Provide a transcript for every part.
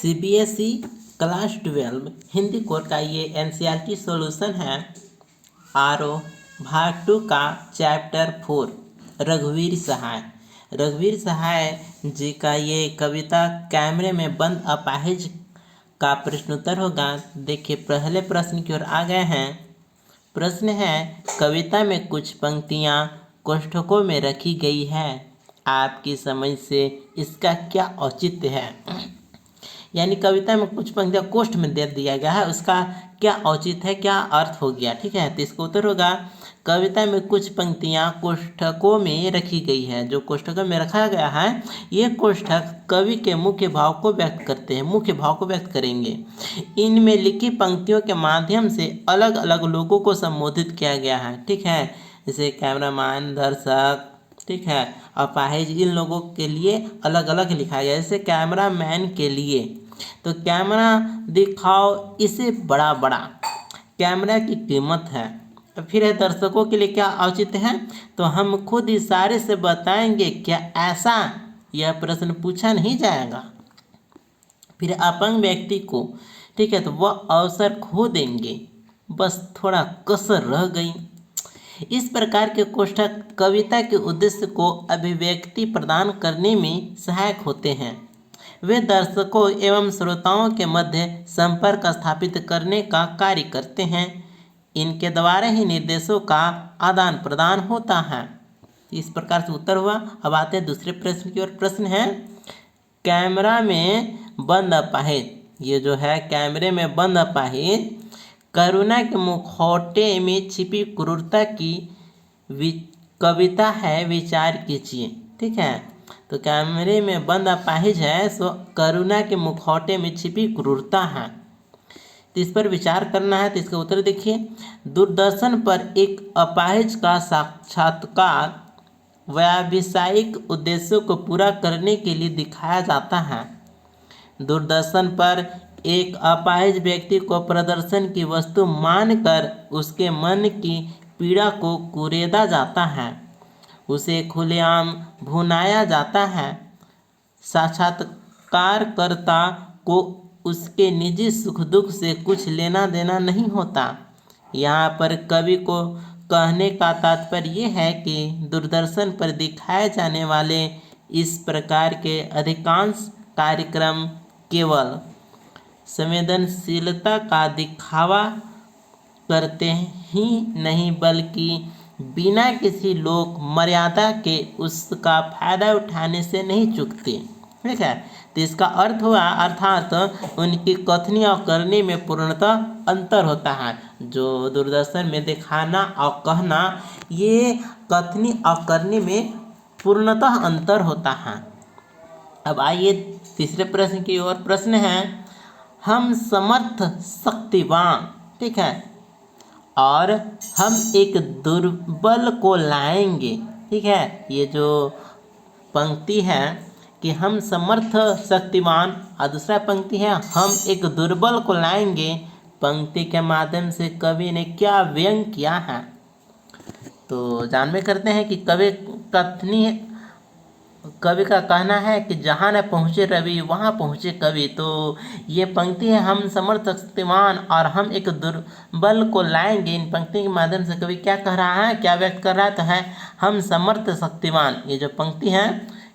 CBSE class 12 Hindi core का ये NCERT solution है। आरओ भाग 2 का चैप्टर 4 रघुवीर सहाय। रघुवीर सहाय जी का ये कविता कैमरे में बंद अपाहिज का प्रश्नोत्तर होगा। देखिए पहले प्रश्न की ओर आ गए हैं। प्रश्न है, कविता में कुछ पंक्तियाँ कोष्ठकों में रखी गई है, आपकी समझ से इसका क्या औचित्य है। यानी कविता में कुछ पंक्तियाँ कोष्ठ में दे दिया गया है, उसका क्या औचित्य है, क्या अर्थ हो गया। ठीक है, तो इसका उत्तर होगा कविता में कुछ पंक्तियाँ कोष्ठकों में रखी गई है। जो कोष्ठकों में रखा गया है ये कोष्ठक कवि के मुख्य भाव को व्यक्त करते हैं, मुख्य भाव को व्यक्त करेंगे। इनमें लिखी पंक्तियों के माध्यम से अलग अलग लोगों को संबोधित किया गया है। ठीक है, जैसे कैमरामैन, दर्शक, ठीक है, अपाहिज, इन लोगों के लिए अलग अलग लिखा गया। जैसे कैमरामैन के लिए तो कैमरा दिखाओ इसे बड़ा बड़ा, कैमरा की कीमत है। फिर है दर्शकों के लिए क्या औचित्य है, तो हम खुद इशारे से बताएंगे क्या ऐसा, यह प्रश्न पूछा नहीं जाएगा। फिर अपंग व्यक्ति को, ठीक है, तो वह अवसर खो देंगे, बस थोड़ा कसर रह गई। इस प्रकार के कोष्ठक कविता के उद्देश्य को अभिव्यक्ति प्रदान करने में सहायक होते हैं। वे दर्शकों एवं श्रोताओं के मध्य संपर्क स्थापित करने का कार्य करते हैं। इनके द्वारा ही निर्देशों का आदान प्रदान होता है। इस प्रकार से उत्तर हुआ। अब आते हैं दूसरे प्रश्न की ओर। प्रश्न है, कैमरा में बंद अपाहिज, ये जो है कैमरे में बंद अपाहिज करुणा के मुखौटे में छिपी क्रूरता की कविता है, विचार कीजिए। ठीक है, तो कैमरे में बंद अपाहिज है सो करुणा के मुखौटे में छिपी क्रूरता है, तो इस पर विचार करना है। तो इसका उत्तर देखिए, दूरदर्शन पर एक अपाहिज का साक्षात्कार व्यावसायिक उद्देश्यों को पूरा करने के लिए दिखाया जाता है। दूरदर्शन पर एक अपाहिज व्यक्ति को प्रदर्शन की वस्तु मानकर उसके मन की पीड़ा को कुरेदा जाता है, उसे खुलेआम भुनाया जाता है। साक्षात्कारकर्ता को उसके निजी सुख दुख से कुछ लेना देना नहीं होता। यहाँ पर कवि को कहने का तात्पर्य ये है कि दूरदर्शन पर दिखाए जाने वाले इस प्रकार के अधिकांश कार्यक्रम केवल संवेदनशीलता का दिखावा करते ही नहीं बल्कि बिना किसी लोक मर्यादा के उसका फायदा उठाने से नहीं चूकते। ठीक है, तो इसका अर्थ हुआ, अर्थात उनकी कथनी और करनी में पूर्णतः अंतर होता है। जो दूरदर्शन में दिखाना और कहना, ये कथनी और करनी में पूर्णतः अंतर होता है। अब आइए तीसरे प्रश्न की ओर। प्रश्न है, हम समर्थ शक्तिवान, ठीक है, और हम एक दुर्बल को लाएंगे। ठीक है, ये जो पंक्ति है कि हम समर्थ शक्तिवान और दूसरा पंक्ति है हम एक दुर्बल को लाएंगे, पंक्ति के माध्यम से कवि ने क्या व्यंग किया है। तो जानबे करते हैं कि कवि का कहना है कि जहाँ न पहुँचे रवि वहाँ पहुँचे कवि। तो ये पंक्ति है, हम समर्थ शक्तिमान और हम एक दुर्बल को लाएंगे। इन पंक्ति के माध्यम से कवि क्या कह रहा है, क्या व्यक्त कर रहा है, तो है हम समर्थ शक्तिमान। ये जो पंक्ति है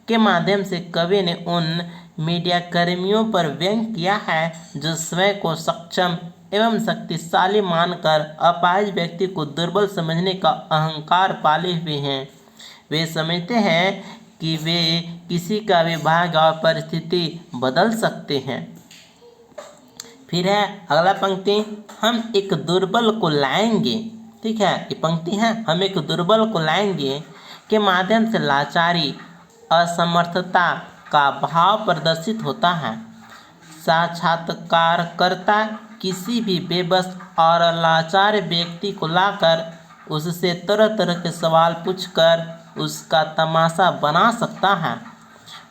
के माध्यम से कवि ने उन मीडिया कर्मियों पर व्यंग किया है जो स्वयं को सक्षम एवं शक्तिशाली मानकर अपाहिज व्यक्ति को दुर्बल समझने का अहंकार पाले हुए हैं। वे समझते हैं कि वे किसी का विभाग और परिस्थिति बदल सकते हैं। फिर है अगला पंक्ति, हम एक दुर्बल को लाएंगे। ठीक है, ये पंक्ति है हम एक दुर्बल को लाएंगे के माध्यम से लाचारी, असमर्थता का भाव प्रदर्शित होता है। साक्षात्कारकर्ता किसी भी बेबस और लाचार व्यक्ति को लाकर उससे तरह तरह के सवाल पूछकर उसका तमाशा बना सकता है,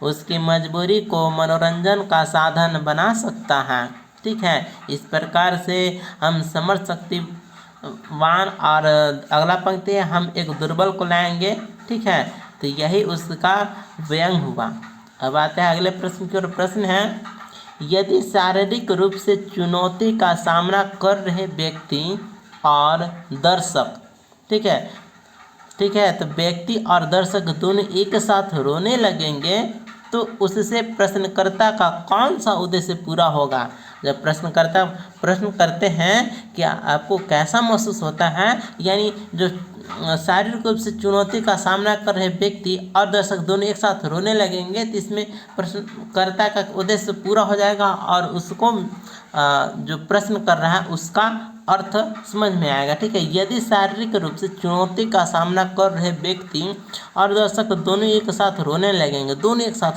उसकी मजबूरी को मनोरंजन का साधन बना सकता है। ठीक है, इस प्रकार से हम समर्थ शक्तिवान और अगला पंक्ति है हम एक दुर्बल को लाएंगे। ठीक है, तो यही उसका व्यंग हुआ। अब आते हैं अगले प्रश्न की ओर। प्रश्न है, यदि शारीरिक रूप से चुनौती का सामना कर रहे व्यक्ति और दर्शक, ठीक है, तो व्यक्ति और दर्शक दोनों एक साथ रोने लगेंगे तो उससे प्रश्नकर्ता का कौन सा उद्देश्य पूरा होगा। जब प्रश्नकर्ता प्रश्न करते हैं कि आपको कैसा महसूस होता है, यानी जो शारीरिक रूप से चुनौती का सामना कर रहे व्यक्ति और दर्शक दोनों एक साथ रोने लगेंगे, तो इसमें प्रश्नकर्ता का उद्देश्य पूरा हो जाएगा और उसको जो प्रश्न कर रहा है उसका अर्थ समझ में आएगा। ठीक है, यदि शारीरिक रूप से चुनौती का सामना कर रहे व्यक्ति और दर्शक दोनों एक साथ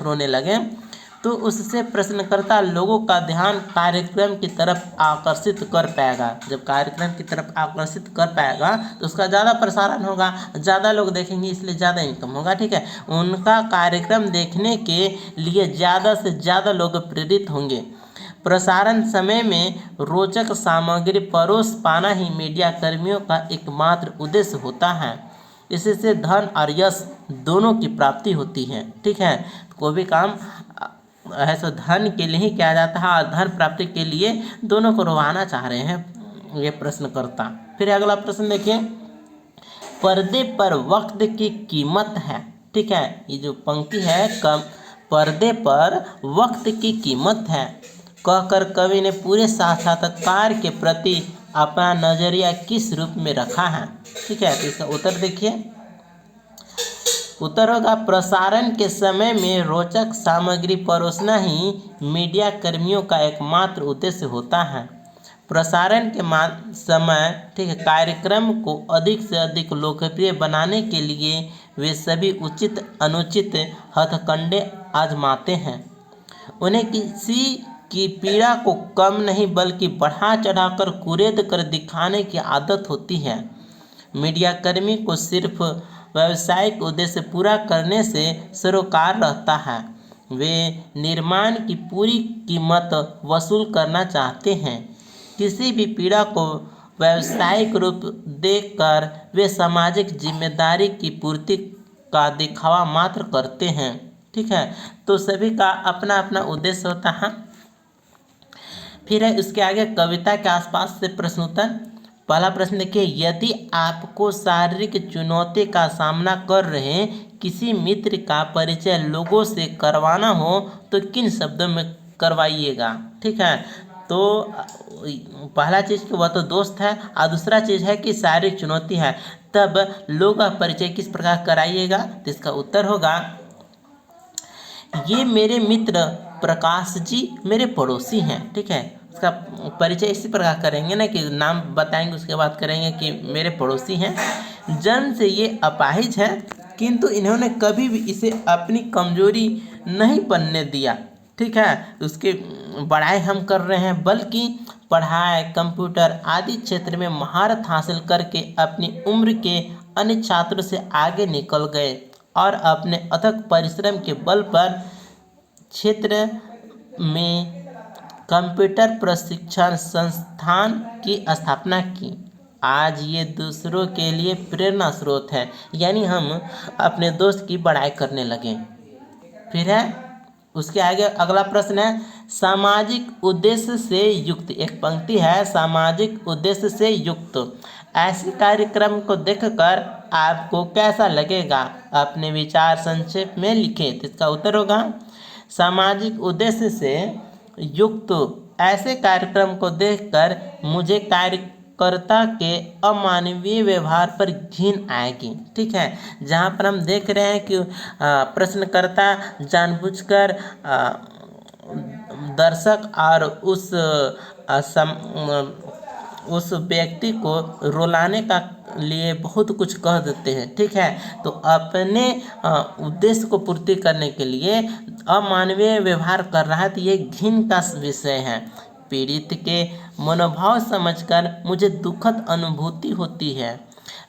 रोने लगे तो उससे प्रश्नकर्ता लोगों का ध्यान कार्यक्रम की तरफ आकर्षित कर पाएगा। जब कार्यक्रम की तरफ आकर्षित कर पाएगा तो उसका ज़्यादा प्रसारण होगा, ज़्यादा लोग देखेंगे, इसलिए ज़्यादा इनकम होगा। ठीक है, उनका कार्यक्रम देखने के लिए ज़्यादा से ज़्यादा लोग प्रेरित होंगे। प्रसारण समय में रोचक सामग्री परोस पाना ही मीडिया कर्मियों का एकमात्र उद्देश्य होता है। इससे धन और यश दोनों की प्राप्ति होती है। ठीक है, कोई भी काम ऐसा धन के लिए ही किया जाता है और धन प्राप्ति के लिए दोनों को रोवाना चाह रहे हैं ये प्रश्नकर्ता। फिर अगला प्रश्न देखिए, पर्दे पर वक्त की कीमत है। ठीक है, ये जो पंक्ति है पर्दे पर वक्त की कीमत है कहकर कवि ने पूरे साक्षात्कार के प्रति अपना नजरिया किस रूप में रखा है। ठीक है, तो इसका उत्तर देखिए, उत्तर होगा प्रसारण के समय में रोचक सामग्री परोसना ही मीडिया कर्मियों का एकमात्र उद्देश्य होता है। प्रसारण के समय, ठीक है, कार्यक्रम को अधिक से अधिक लोकप्रिय बनाने के लिए वे सभी उचित अनुचित हथकंडे आजमाते हैं। उन्हें किसी की पीड़ा को कम नहीं बल्कि बढ़ा चढ़ाकर कुरेद कर दिखाने की आदत होती है। मीडिया कर्मी को सिर्फ व्यावसायिक उद्देश्य पूरा करने से सरोकार रहता है। वे निर्माण की पूरी कीमत वसूल करना चाहते हैं। किसी भी पीड़ा को व्यावसायिक रूप देकर वे सामाजिक जिम्मेदारी की पूर्ति का दिखावा मात्र करते हैं। ठीक है, तो सभी का अपना अपना उद्देश्य होता है। फिर है उसके आगे कविता के आसपास से प्रश्न उत्तर। पहला प्रश्न देखिए, यदि आपको शारीरिक चुनौती का सामना कर रहे किसी मित्र का परिचय लोगों से करवाना हो तो किन शब्दों में करवाइएगा। ठीक है, तो पहला चीज़ कि वह तो दोस्त है और दूसरा चीज़ है कि शारीरिक चुनौती है, तब लोगों का परिचय किस प्रकार कराइएगा। तो इसका उत्तर होगा, ये मेरे मित्र प्रकाश जी मेरे पड़ोसी हैं। ठीक है, उसका परिचय इसी प्रकार करेंगे ना कि नाम बताएंगे, उसके बाद करेंगे कि मेरे पड़ोसी हैं। जन्म से ये अपाहिज है किंतु इन्होंने कभी भी इसे अपनी कमजोरी नहीं बनने दिया। ठीक है, उसके बड़ाई हम कर रहे हैं, बल्कि पढ़ाई, कंप्यूटर आदि क्षेत्र में महारत हासिल करके अपनी उम्र के अन्य छात्रों से आगे निकल गए और अपने अथक परिश्रम के बल पर क्षेत्र में कंप्यूटर प्रशिक्षण संस्थान की स्थापना की। आज ये दूसरों के लिए प्रेरणा स्रोत है, यानी हम अपने दोस्त की बड़ाई करने लगे। फिर है उसके आगे अगला प्रश्न है, सामाजिक उद्देश्य से युक्त, एक पंक्ति है, सामाजिक उद्देश्य से युक्त ऐसे कार्यक्रम को देखकर आपको कैसा लगेगा, अपने विचार संक्षेप में लिखें। तो इसका उत्तर होगा, सामाजिक उद्देश्य से युक्त ऐसे कार्यक्रम को देखकर मुझे कार्यकर्ता के अमानवीय व्यवहार पर घिन आएगी। ठीक है, जहाँ पर हम देख रहे हैं कि प्रश्नकर्ता जानबूझकर दर्शक और उस व्यक्ति को रुलाने का लिए बहुत कुछ कह देते हैं। ठीक है, तो अपने उद्देश्य को पूर्ति करने के लिए अमानवीय व्यवहार कर रहा है, तो ये घिन का विषय है। पीड़ित के मनोभाव समझकर मुझे दुखद अनुभूति होती है।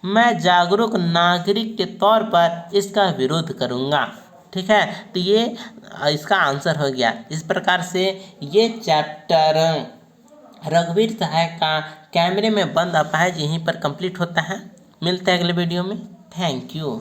मैं जागरूक नागरिक के तौर पर इसका विरोध करूँगा। ठीक है, तो ये इसका आंसर हो गया। इस प्रकार से ये चैप्टर रघुवीर सहाय का कैमरे में बंद अपाहिज यहीं पर कंप्लीट होता है। मिलते हैं अगले वीडियो में। Thank you.